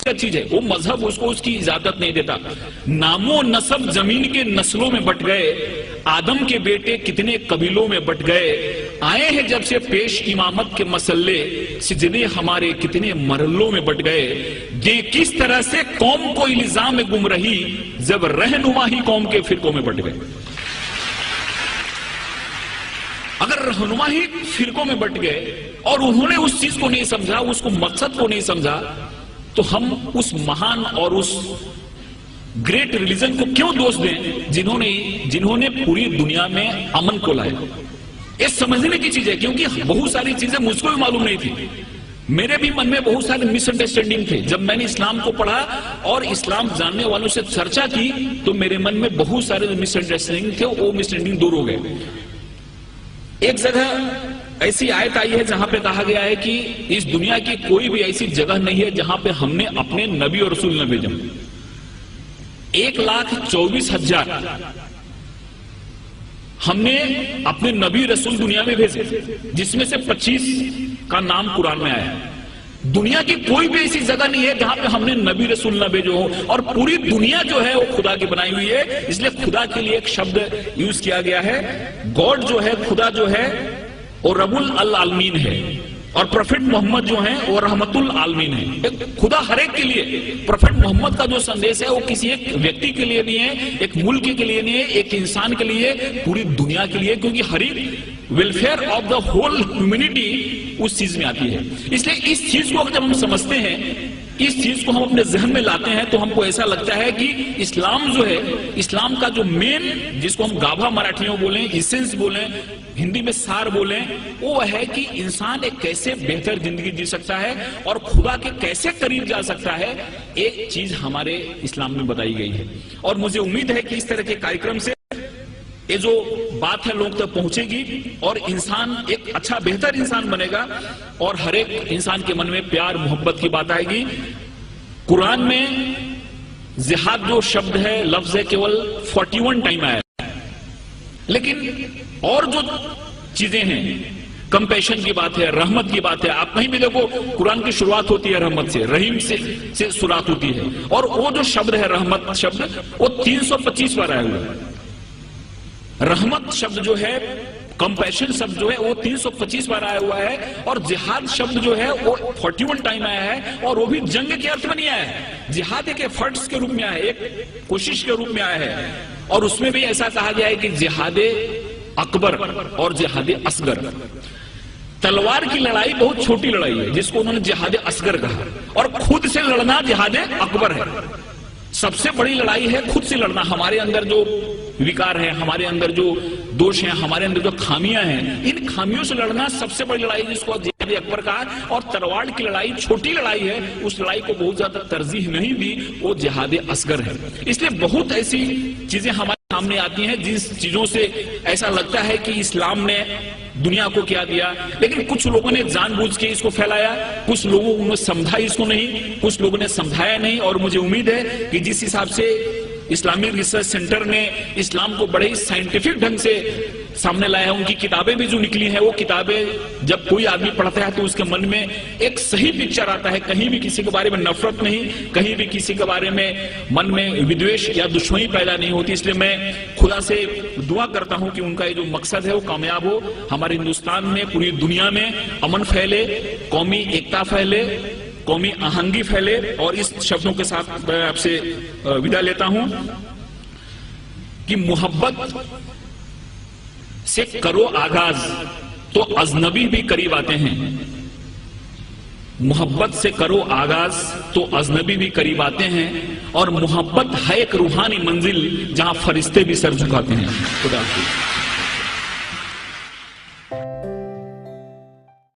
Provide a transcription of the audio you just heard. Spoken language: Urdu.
چیز ہے، وہ مذہب اس کو اس کی اجازت نہیں دیتا. نام و نسب زمین کے نسلوں میں بٹ گئے، آدم کے بیٹے کتنے قبیلوں میں بٹ گئے، آئے ہیں جب سے پیش امامت کے مسئلے، سجدے ہمارے کتنے مرحلوں میں بٹ گئے. یہ کس طرح سے قوم کو الزام گمراہی جب رہنما ہی قوم کے فرقوں میں بٹ گئے. اگر رہنما ہی فرقوں میں بٹ گئے اور انہوں نے اس چیز کو نہیں سمجھا، اس کو مقصد کو نہیں سمجھا، تو ہم اس مہان اور اس گریٹ ریلیجن کو کیوں دوست دیں جنہوں نے پوری دنیا میں امن کو لایا. یہ سمجھنے کی چیز ہے، کیونکہ بہت ساری چیزیں مجھ کو بھی معلوم نہیں تھی. میرے بھی من میں بہت سارے مس انڈرسٹینڈنگ تھے. جب میں نے اسلام کو پڑھا اور اسلام جاننے والوں سے چرچا کی تو میرے من میں بہت سارے مس انڈرسٹینڈنگ تھے، وہ مس انڈرسٹینڈنگ دور ہو گئے. ایک جگہ ایسی آیت آئی ہے جہاں پہ کہا گیا ہے کہ اس دنیا کی کوئی بھی ایسی جگہ نہیں ہے جہاں پہ ہم نے اپنے نبی اور رسول نہ بھیجا. 1,24,000 ہم نے اپنے نبی رسول دنیا میں بھیجے، جس میں سے 25 کا نام قرآن میں آیا ہے. دنیا کی کوئی بھی ایسی جگہ نہیں ہے جہاں پہ ہم نے نبی رسول نہ بھیجو ہو. اور پوری دنیا جو ہے وہ خدا کی بنائی ہوئی ہے، اس لیے خدا کے لیے ایک شبد یوز کیا گیا ہے. گاڈ جو ہے، خدا جو ہے وہ رب العالمین ہے، اور پروفٹ محمد جو ہیں وہ رحمت العالمین ہے. خدا ہر ایک کے لیے. پروفٹ محمد کا جو سندیش ہے وہ کسی ایک ویکتی کے لیے نہیں ہے، ایک ملک کے لیے نہیں ہے، ایک انسان کے لیے، پوری دنیا کے لیے، کیونکہ ہر ایک welfare of the whole humanity اس چیز میں آتی ہے. اس لیے اس چیز کو جب ہم سمجھتے ہیں، اس چیز کو ہم اپنے ذہن میں لاتے ہیں، تو ہم کو ایسا لگتا ہے کہ اسلام جو ہے، اسلام کا جو مین، جس کو ہم گابھا مراٹھیوں بولیں، ایسنس بولیں، ہندی میں سار بولیں، وہ ہے کہ انسان ایک کیسے بہتر زندگی جی سکتا ہے اور خدا کے کیسے قریب جا سکتا ہے. ایک چیز ہمارے اسلام میں بتائی گئی ہے، اور مجھے امید ہے کہ اس طرح کے کارکرم سے یہ جو بات ہے لوگ تک پہنچے گی اور انسان ایک اچھا بہتر انسان بنے گا، اور ہر ایک انسان کے من میں پیار محبت کی بات آئے گی. قرآن میں جہاد جو شبد ہے، لفظ ہے، کیول 41 ٹائم آیا ہے. لیکن اور جو چیزیں ہیں، کمپیشن کی بات ہے، رحمت کی بات ہے. آپ کہیں بھی دیکھو قرآن کی شروعات ہوتی ہے رحمت سے، رحیم سے شروعات ہوتی ہے، اور وہ جو شبد ہے رحمت شبد، وہ 325 بار آیا ہوا ہے. رحمت شبد جو ہے، کمپیشن شبد جو ہے، وہ 325 بار آیا ہوا ہے. اور جہاد شبد جو ہے وہ 41 ٹائم آیا ہے، اور وہ بھی جنگ کے ارتھ میں نہیں آیا ہے. جہاد ایک ایفرٹس کے روپ میں آیا ہے، ایک کوشش کے روپ میں آیا ہے. اور اس میں بھی ایسا کہا گیا ہے کہ جہاد اکبر اور جہاد اصغر. تلوار کی لڑائی بہت چھوٹی لڑائی ہے جس کو انہوں نے جہاد اصغر کہا، اور خود سے لڑنا جہاد اکبر ہے. سب سے بڑی لڑائی ہے خود سے لڑنا. ہمارے اندر جو وکار ہے، ہمارے اندر جو دوش ہیں، ہمارے اندر جو خامیاں ہیں، ان خامیوں سے لڑنا سب سے بڑی لڑائی جس کو جہاد اکبر کہا. اور تلوار کی لڑائی چھوٹی لڑائی ہے، اس لڑائی کو بہت زیادہ ترجیح نہیں دی، وہ جہاد اصغر ہے. اس لیے بہت ایسی چیزیں ہمارے سامنے آتی ہیں جس چیزوں سے ایسا لگتا ہے کہ اسلام نے دنیا کو کیا دیا، لیکن کچھ لوگوں نے جان بوجھ کے اس کو پھیلایا، کچھ لوگوں نے سمجھا اس کو نہیں، کچھ لوگوں نے سمجھایا نہیں. اور مجھے امید ہے کہ جس حساب سے اسلامک ریسرچ سینٹر نے اسلام کو بڑے ہی سائنٹیفک ڈھنگ سے سامنے لایا ہے، ان کی کتابیں بھی جو نکلی ہیں، وہ کتابیں جب کوئی آدمی پڑھتا ہے تو اس کے من میں ایک صحیح پکچر آتا ہے. کہیں بھی کسی کے بارے میں نفرت نہیں، کہیں بھی کسی کے بارے میں من میں ودویش یا دشمنی پیدا نہیں ہوتی. اس لیے میں خدا سے دعا کرتا ہوں کہ ان کا یہ جو مقصد ہے وہ کامیاب ہو. ہمارے ہندوستان میں، پوری دنیا میں امن پھیلے، قومی ایکتا پھیلے، قومی آہنگی پھیلے. اور اس شبدوں کے ساتھ میں آپ سے ودا لیتا ہوں کہ محبت سے کرو آغاز تو اجنبی بھی قریب آتے ہیں. محبت سے کرو آغاز تو اجنبی بھی قریب آتے ہیں، اور محبت ہے ایک روحانی منزل جہاں فرشتے بھی سر جھکاتے ہیں. خدا حافظ.